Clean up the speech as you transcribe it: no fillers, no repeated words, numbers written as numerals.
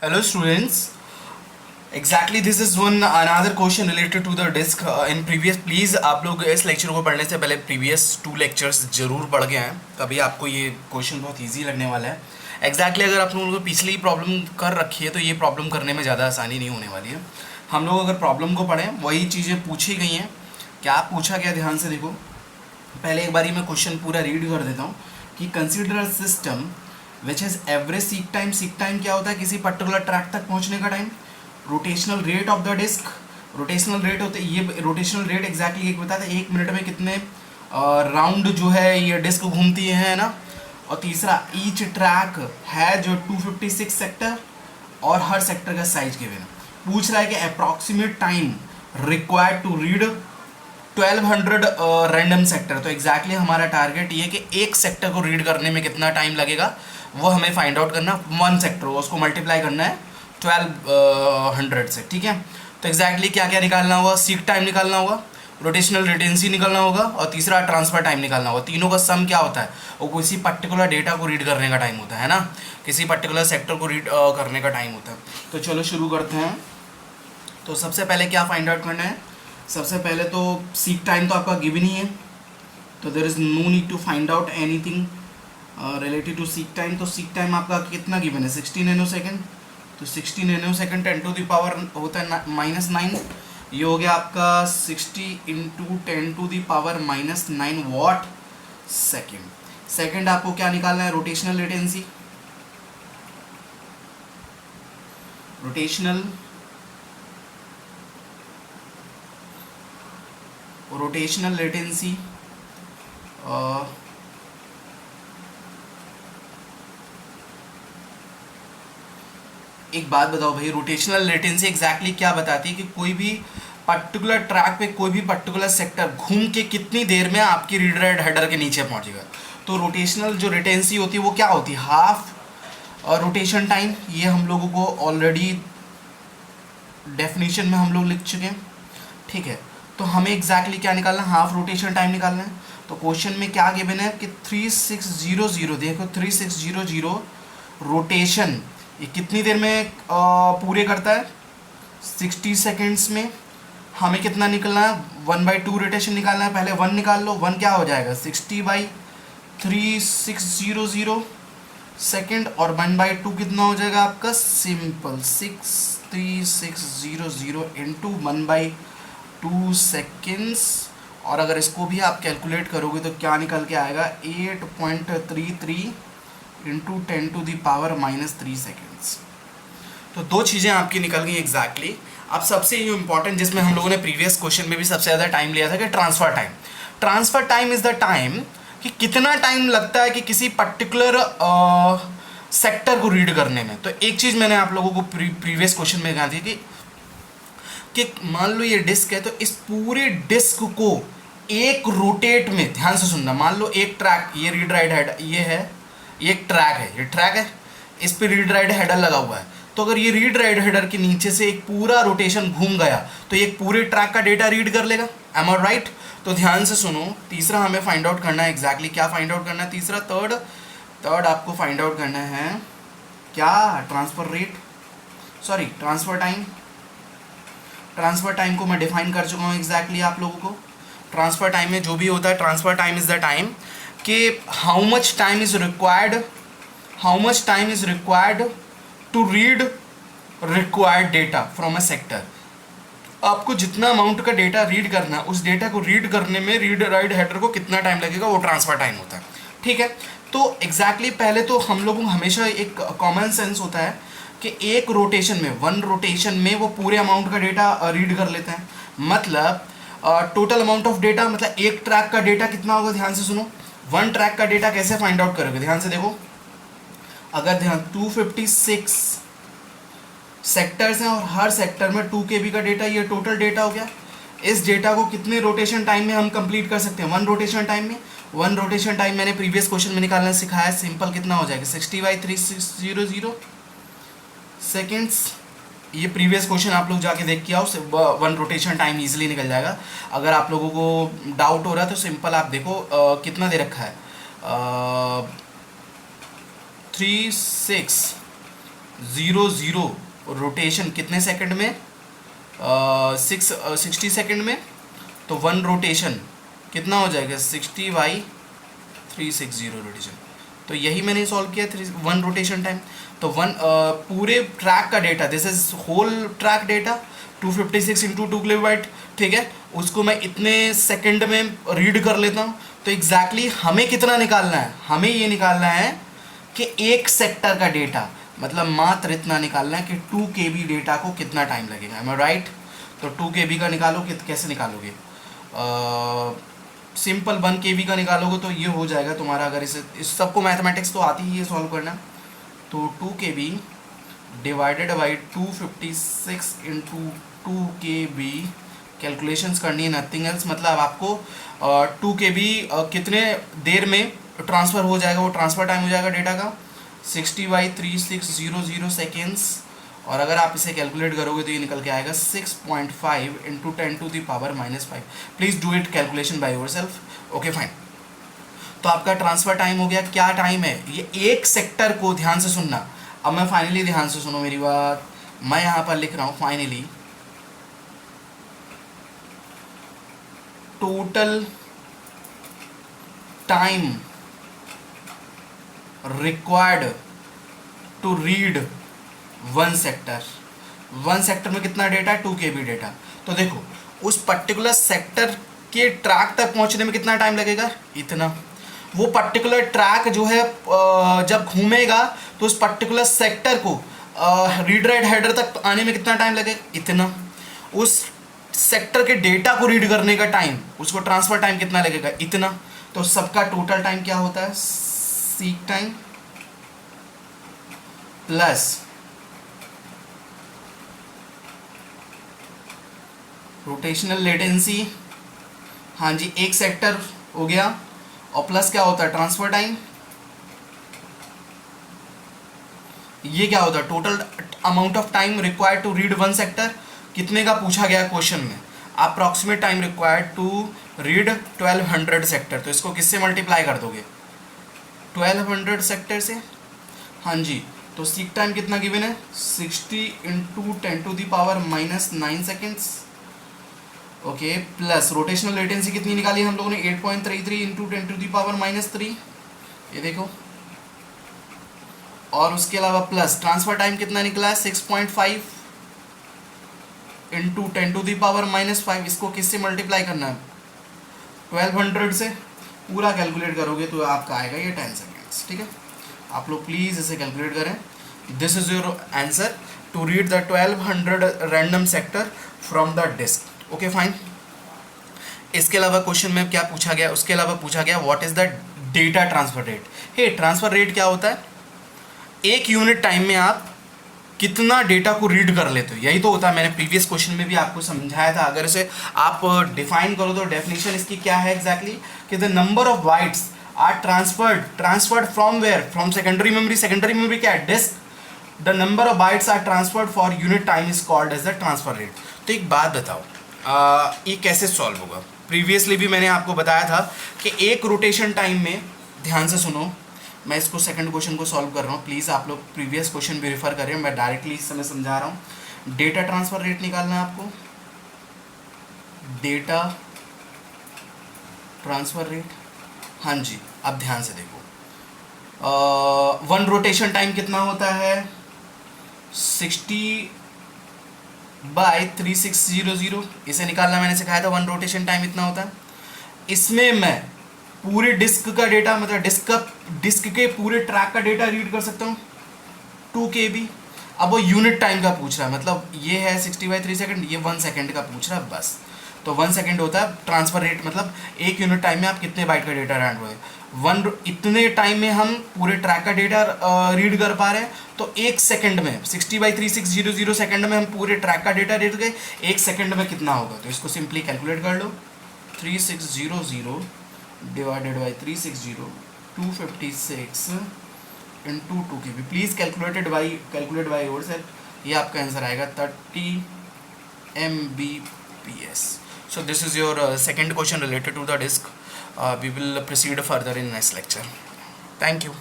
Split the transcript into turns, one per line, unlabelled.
Hello students. Exactly this is one another question related to the disk in previous. Please आप लोग इस lecture को पढ़ने से पहले प्रीवियस 2 लेक्चर्स जरूर पढ़ के आएँ, तभी आपको ये क्वेश्चन बहुत इजी लगने वाला है. एग्जैक्टली अगर आप लोगों को पिछली प्रॉब्लम कर रखी है तो ये प्रॉब्लम करने में ज़्यादा आसानी नहीं होने वाली है. हम लोग अगर प्रॉब्लम को पढ़ें वही चीज़ें पूछी गई हैं. क्या पूछा गया ध्यान से देखो. पहले एक बारी मैं क्वेश्चन पूरा रीड कर देता हूँ कि consider a system which has average seek time. Seek time क्या होता है? किसी पर्टिकुलर ट्रैक तक पहुँचने का time. Rotational rate of the disk. Rotational rate होते ये रोटेशनल रेट एग्जैक्टली एक बताता है 1 मिनट में कितने राउंड जो है ये डिस्क घूमती है ना. और तीसरा ईच ट्रैक है जो 256 सेक्टर और हर सेक्टर का साइज गिवन. पूछ रहा है कि approximate time required to read 1200 random sector. तो एग्जैक्टली हमारा टारगेट ये कि एक सेक्टर को रीड करने में कितना टाइम लगेगा वो हमें फाइंड आउट करना. 1 सेक्टर उसको मल्टीप्लाई करना है 1200 से. ठीक है. तो एग्जैक्टली क्या क्या निकालना होगा? सीक टाइम निकालना होगा, रोटेशनल लेटेंसी निकालना होगा और तीसरा ट्रांसफर टाइम निकालना होगा. तीनों का सम क्या होता है? वो किसी पर्टिकुलर डेटा को रीड करने का टाइम होता है ना, किसी पर्टिकुलर सेक्टर को रीड करने का टाइम होता है. तो चलो शुरू करते हैं. तो सबसे पहले क्या फाइंड आउट करना है? सबसे पहले तो सीक टाइम तो आपका गिवन ही है, तो there is no need to find out anything related to seek time. तो सीक टाइम आपका कितना गिवन है? 60 नैनो सेकेंड. तो 60 nanosecond 10 to the power होता है -9. ये हो गया आपका 60 into 10 to the power -9 what second. Second आपको क्या निकालना है? Rotational latency. रोटेशनल लेटेंसी एक बात बताओ भाई, रोटेशनल लेटेंसी एग्जैक्टली क्या बताती है कि कोई भी पर्टिकुलर ट्रैक पे कोई भी पर्टिकुलर सेक्टर घूम के कितनी देर में आपकी रीड राइट हेडर के नीचे पहुंचेगा. तो रोटेशनल जो लेटेंसी होती है वो क्या होती है? Half rotation time. ये हम लोगों को ऑलरेडी डेफिनेशन में हम लोग लिख चुके हैं. ठीक है. तो हमें एग्जैक्टली क्या निकालना है? हाफ रोटेशन टाइम निकालना है. तो क्वेश्चन में क्या गिवन है कि 3600, देखो 3600 रोटेशन ये कितनी देर में पूरे करता है? 60 सेकेंड्स में. हमें कितना निकलना है? 1/2 रोटेशन निकालना है. पहले 1 निकाल लो. 1 क्या हो जाएगा? 60/3600 सेकेंड. और 1/2 कितना हो जाएगा आपका? Simple 63600 into 1/2 seconds. और अगर इसको भी आप कैलकुलेट करोगे तो क्या निकल के आएगा? 8.33 into 10 to the power -3 seconds. तो दो चीज़ें आपकी निकल गई एग्जैक्टली. अब सबसे ये इंपॉर्टेंट जिसमें हम लोगों ने प्रीवियस क्वेश्चन में भी सबसे ज़्यादा टाइम लिया था कि transfer time. Transfer time is the time कि कितना टाइम लगता है कि किसी पर्टिकुलर सेक्टर को रीड करने में. तो एक चीज़ मैंने आप लोगों को प्रीवियस क्वेश्चन में कहा थी कि मान लो ये डिस्क है, तो इस पूरे डिस्क को एक रोटेट में, ध्यान से सुनना, मान लो एक ट्रैक, ये रीड राइट हेड ये है, ये एक ट्रैक है, ये ट्रैक है, इस पे रीड राइट हेडर लगा हुआ है. तो अगर ये रीड राइट हेडर के नीचे से एक पूरा रोटेशन घूम गया तो ये पूरे ट्रैक का डेटा रीड कर लेगा. एम आई राइट? तो ध्यान से सुनो. तीसरा हमें फाइंड आउट करना है एग्जैक्टली क्या फाइंड आउट करना है? तीसरा थर्ड आपको फाइंड आउट करना है क्या? Transfer rate, sorry transfer time. Transfer time को मैं डिफाइन कर चुका हूँ एग्जैक्टली आप लोगों को. ट्रांसफर टाइम में जो भी होता है, transfer time is the time कि how much time is required to read required data from a sector. आपको जितना अमाउंट का डेटा रीड करना है उस डेटा को रीड करने में रीड राइट हेडर को कितना टाइम लगेगा, वो ट्रांसफर टाइम होता है. ठीक है. तो एग्जैक्टली पहले तो हम लोगों को हमेशा एक कॉमन सेंस होता है कि एक रोटेशन में, 1 रोटेशन में वो पूरे अमाउंट का डेटा रीड कर लेते हैं. मतलब टोटल अमाउंट ऑफ डेटा, मतलब एक ट्रैक का डेटा कितना होगा? ध्यान से सुनो. 1 ट्रैक का डेटा कैसे फाइंड आउट करोगे? ध्यान से देखो. अगर ध्यान 256 सेक्टर्स हैं और हर सेक्टर में 2 KB का डेटा, ये टोटल डेटा हो गया. इस डेटा को कितने रोटेशन टाइम में हम कंप्लीट कर सकते हैं? 1 रोटेशन टाइम में. 1 रोटेशन टाइम मैंने प्रीवियस क्वेश्चन में निकालना सिखाया. सिंपल कितना हो जाएगा? 60/3600 सेकेंड्स. ये प्रीवियस क्वेश्चन आप लोग जाके देख के आओ. 1 रोटेशन टाइम इजीली निकल जाएगा. अगर आप लोगों को डाउट हो रहा है तो सिंपल आप देखो कितना दे रखा है. 36 0 रोटेशन कितने सेकंड में, 60 सेकंड में। तो 1 रोटेशन कितना हो जाएगा, 60/360 रोटेशन। तो यही मैंने सॉल्व किया, 1 रोटेशन टाइम। तो पूरे ट्रैक का data, this is whole track data 256 into 2 kilobyte, ठीक है। उसको मैं इतने सेकंड में रीड कर लेता हूँ। तो एग्जैक्टली हमें कितना निकालना है, हमें ये निकालना है कि एक सेक्टर का डेटा, मतलब मात्र इतना निकालना है कि 2 KB डेटा को कितना टाइम लगेगा। एम आई राइट? तो 2 KB का निकालो, कैसे निकालोगे, सिंपल 1 KB का निकालोगे तो ये हो जाएगा तुम्हारा, अगर इस सबको मैथमेटिक्स तो आती ही है सॉल्व करना। तो 2 KB divided by 256 into 2 KB, calculations करनी है, नथिंग एल्स। मतलब आपको 2 KB कितने देर में ट्रांसफ़र हो जाएगा, वो ट्रांसफ़र टाइम हो जाएगा डेटा का 60/3600 सेकेंड्स। और अगर आप इसे कैलकुलेट करोगे तो ये निकल के आएगा 6.5 into 10⁻⁻5। Please do it calculation by yourself. Okay fine. तो आपका ट्रांसफ़र टाइम हो गया। क्या टाइम है ये, एक सेक्टर को, ध्यान से सुनना। अब मैं फाइनली, ध्यान से सुनो मेरी बात, मैं यहाँ पर लिख रहा हूँ finally total time required to read 1 sector. 1 sector में कितना डेटा है, 2 KB डेटा। तो देखो उस पर्टिकुलर सेक्टर के ट्रैक तक पहुंचने में कितना टाइम लगेगा, इतना। वो पर्टिकुलर ट्रैक जो है जब घूमेगा तो उस पर्टिकुलर सेक्टर को रीड राइट हेडर तक आने में कितना टाइम लगेगा, इतना। उस सेक्टर के डेटा को रीड करने का टाइम, उसको ट्रांसफर टाइम कितना लगेगा, इतना। तो सबका टोटल टाइम क्या होता है, seek time plus rotational latency, हाँ जी, एक सेक्टर हो गया, और प्लस क्या होता है, ट्रांसफर टाइम। ये क्या होता है, total amount of time required to read 1 sector, कितने का पूछा गया क्वेश्चन में, approximate time required to read 1200 sector. तो इसको किससे मल्टीप्लाई कर दोगे, 1200 सेक्टर से, हाँ जी। तो सीक टाइम कितना गिवन है, 60 into 10⁻⁻9 seconds, okay. Plus rotational latency कितनी निकाली हम लोगों ने, 8.33 इंटू 10⁻⁻3, ये देखो। और उसके अलावा प्लस ट्रांसफर टाइम कितना निकला है, 6.5 इंटू 10⁻⁻5। इसको किससे मल्टीप्लाई करना है, 1200 से। पूरा कैलकुलेट करोगे तो आपका आएगा ये 10 सेकेंड्स, ठीक है। आप लोग प्लीज़ इसे कैलकुलेट करें। This is your answer to read the 1200 random sector from the disk. Okay fine. इसके अलावा क्वेश्चन में क्या पूछा गया, उसके अलावा पूछा गया what is the data transfer rate. Hey, transfer rate क्या होता है, एक यूनिट टाइम में आप कितना डेटा को रीड कर लेते हो, यही तो होता है। मैंने प्रीवियस क्वेश्चन में भी आपको समझाया था। अगर इसे आप डिफाइन करो तो डेफिनेशन इसकी क्या है एग्जैक्टली, कि the number of bytes are transferred from where, from secondary memory. Secondary memory क्या है, disk. The number of bytes are transferred for unit time is called as the transfer rate. तो एक बात बताओ, ये कैसे सॉल्व होगा। प्रीवियसली भी मैंने आपको बताया था कि एक रोटेशन टाइम में, ध्यान से सुनो, मैं इसको सेकंड क्वेश्चन को सॉल्व कर रहा हूँ, प्लीज़ आप लोग प्रीवियस क्वेश्चन भी रेफर करें, मैं डायरेक्टली इस समय समझा रहा हूँ। डेटा ट्रांसफर रेट निकालना है आपको, डेटा ट्रांसफर रेट, हाँ जी। अब ध्यान से देखो, 1 रोटेशन टाइम कितना होता है, 60/3600, इसे निकालना मैंने सिखाया था। 1 रोटेशन टाइम इतना होता है। इसमें मैं पूरे डिस्क का डेटा, मतलब डिस्क के पूरे ट्रैक का डेटा रीड कर सकता हूँ 2 KB। अब वो यूनिट टाइम का पूछ रहा है, मतलब ये है 60/3 सेकंड, ये 1 सेकंड का पूछ रहा है बस। तो 1 सेकंड होता है ट्रांसफर रेट, मतलब एक यूनिट टाइम में आप कितने बाइट का डेटा रैंड हुए। इतने टाइम में हम पूरे ट्रैक का डेटा रीड कर पा रहे हैं। तो एक सेकंड में 60/3600 सेकंड में हम पूरे ट्रैक का डेटा रीड गए, एक सेकंड में कितना होगा। तो इसको सिंपली कैलकुलेट कर लो, 3600 divided by 360, 256 into 2 KB। Please calculate by yourself. ये आपका आंसर आएगा 30 Mbps। So this is your second question related to the disk. We will proceed further in next lecture. Thank you.